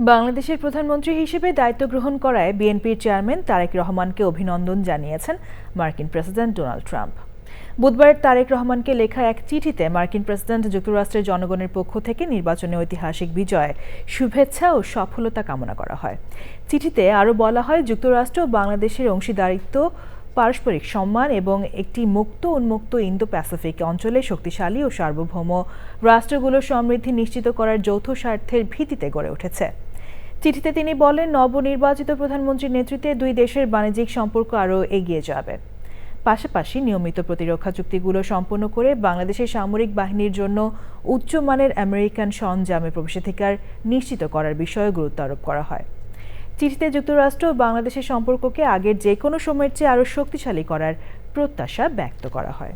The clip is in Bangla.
বাংলাদেশের প্রধানমন্ত্রী হিসেবে দায়িত্ব গ্রহণ করায় বিএনপির চেয়ারম্যান তারেক রহমানকে অভিনন্দন জানিয়েছেন মার্কিন প্রেসিডেন্ট ডোনাল্ড ট্রাম্প। বুধবার তারেক রহমানকে লেখা এক চিঠিতে মার্কিন প্রেসিডেন্ট যুক্তরাষ্ট্রের জনগণের পক্ষ থেকে নির্বাচনে ঐতিহাসিক বিজয়, শুভেচ্ছা ও সফলতা কামনা করা হয়। চিঠিতে আরও বলা হয়, যুক্তরাষ্ট্র ও বাংলাদেশের অংশীদারিত্ব, পারস্পরিক সম্মান এবং একটি মুক্ত উন্মুক্ত ইন্দো প্যাসিফিক অঞ্চলে শক্তিশালী ও সার্বভৌম রাষ্ট্রগুলোর সমৃদ্ধি নিশ্চিত করার যৌথ স্বার্থের ভিত্তিতে গড়ে উঠেছে। চিঠিতে তিনি বলেন, নবনির্বাচিত প্রধানমন্ত্রীর নেতৃত্বে দুই দেশের বাণিজ্যিক সম্পর্ক আরও এগিয়ে যাবে। পাশাপাশি নিয়মিত প্রতিরক্ষা চুক্তিগুলো সম্পন্ন করে বাংলাদেশের সামরিক বাহিনীর জন্য উচ্চমানের আমেরিকান সরঞ্জামে প্রবেশাধিকার নিশ্চিত করার বিষয়ে গুরুত্ব আরোপ করা হয়। চিঠিতে যুক্তরাষ্ট্র ও বাংলাদেশের সম্পর্ককে আগের যে কোনো সময়ের চেয়ে আরও শক্তিশালী করার প্রত্যাশা ব্যক্ত করা হয়।